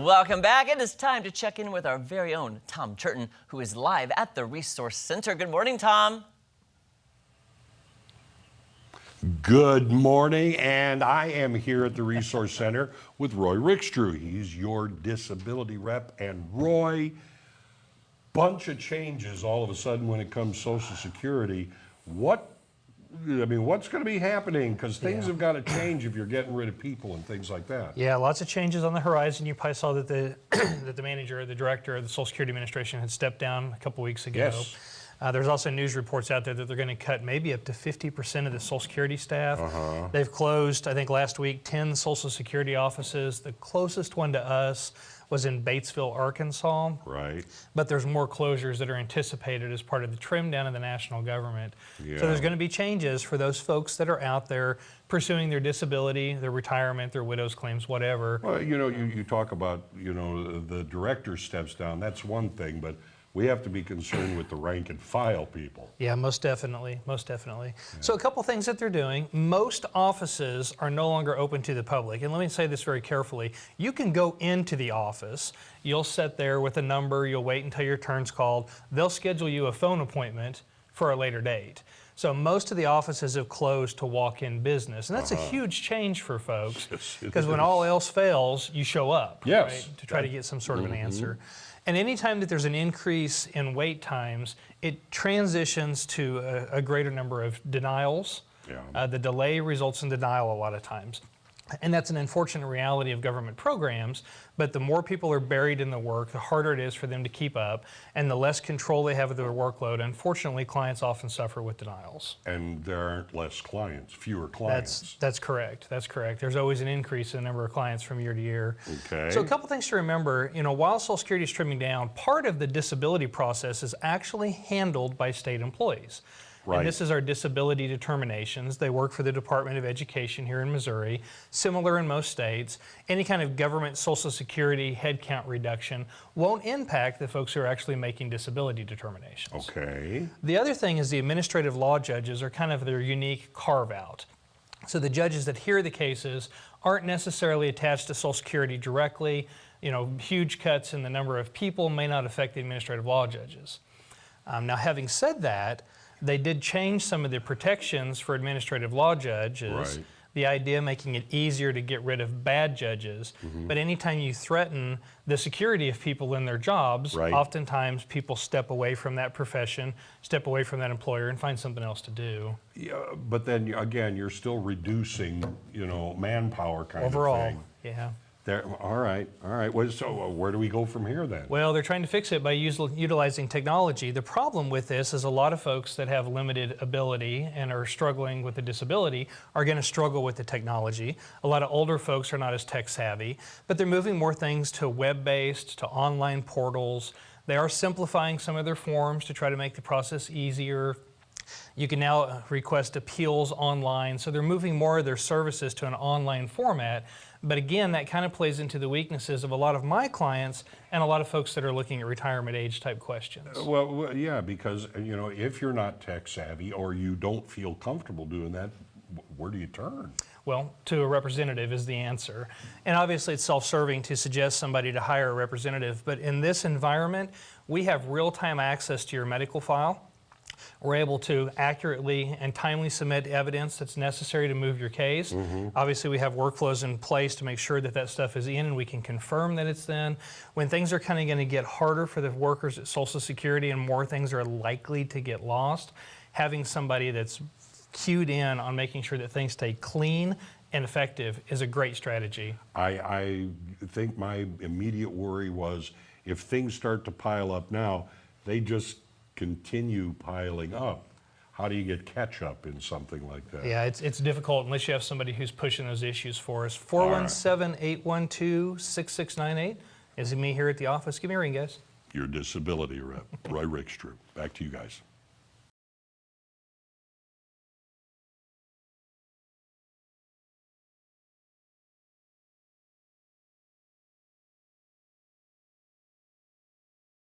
Welcome back. It is time to check in with our very own Tom Churton, who is live at the Resource Center. Good morning, Tom. Good morning, and I am here at the Resource Center with Roy Rickstrew. He's your disability rep, and Roy, bunch of changes all of a sudden when it comes to Social Security. What's going to be happening? Because things have got to change if you're getting rid of people and things like that. Yeah, lots of changes on the horizon. You probably saw that the that the manager, the director of the Social Security Administration had stepped down a couple weeks ago. Yes. There's also news reports out there that they're going to cut maybe up to 50% of the Social Security staff. They've closed, I think last week, 10 Social Security offices. The closest one to us was in Batesville, Arkansas. Right. But there's more closures that are anticipated as part of the trim down of the national government. Yeah. So there's going to be changes for those folks that are out there pursuing their disability, their retirement, their widow's claims, whatever. Well, you talk about, the director steps down. That's one thing, but we have to be concerned with the rank and file people. Yeah, most definitely, most definitely. Yeah. So a couple things that they're doing. Most offices are no longer open to the public. And let me say this very carefully. You can go into the office, you'll sit there with a number, you'll wait until your turn's called. They'll schedule you a phone appointment for a later date. So most of the offices have closed to walk-in business. And that's a huge change for folks, because when all else fails, you show up, right, to try to get some sort of an answer. And anytime that there's an increase in wait times, it transitions to a greater number of denials. Yeah. The delay results in denial a lot of times. And that's an unfortunate reality of government programs, but the more people are buried in the work, the harder it is for them to keep up, and the less control they have of their workload. Unfortunately, clients often suffer with denials. And there aren't less clients, fewer clients. That's correct. That's correct. There's always an increase in the number of clients from year to year. Okay. So a couple things to remember, while Social Security is trimming down, part of the disability process is actually handled by state employees. Right. And this is our disability determinations. They work for the Department of Education here in Missouri, similar in most states. Any kind of government Social Security headcount reduction won't impact the folks who are actually making disability determinations. Okay. The other thing is the administrative law judges are kind of their unique carve-out. So the judges that hear the cases aren't necessarily attached to Social Security directly. Huge cuts in the number of people may not affect the administrative law judges. Now, having said that, they did change some of the protections for administrative law judges. Right. The idea making it easier to get rid of bad judges. But anytime you threaten the security of people in their jobs, oftentimes people step away from that profession, step away from that employer, and find something else to do. Yeah, but then again, you're still reducing, manpower kind of thing. Overall, yeah. All right. So where do we go from here then? Well, they're trying to fix it by utilizing technology. The problem with this is a lot of folks that have limited ability and are struggling with a disability are going to struggle with the technology. A lot of older folks are not as tech savvy, but they're moving more things to web-based, to online portals. They are simplifying some of their forms to try to make the process easier. You can now request appeals online, so they're moving more of their services to an online format. But again, that kind of plays into the weaknesses of a lot of my clients and a lot of folks that are looking at retirement age type questions. Well, yeah, because if you're not tech savvy or you don't feel comfortable doing that, where do you turn? Well, to a representative is the answer. And obviously it's self-serving to suggest somebody to hire a representative, but in this environment, we have real-time access to your medical file. We're able to accurately and timely submit evidence that's necessary to move your case. Obviously, we have workflows in place to make sure that that stuff is in and we can confirm that it's in. When things are kind of going to get harder for the workers at Social Security and more things are likely to get lost, having somebody that's cued in on making sure that things stay clean and effective is a great strategy. I think my immediate worry was if things start to pile up now, they just continue piling up. How do you get catch up in something like that? Yeah, it's difficult unless you have somebody who's pushing those issues for us. 417-812-6698 is me here at the office. Give me a ring, guys. Your disability rep, Roy Rickstrew. Back to you guys.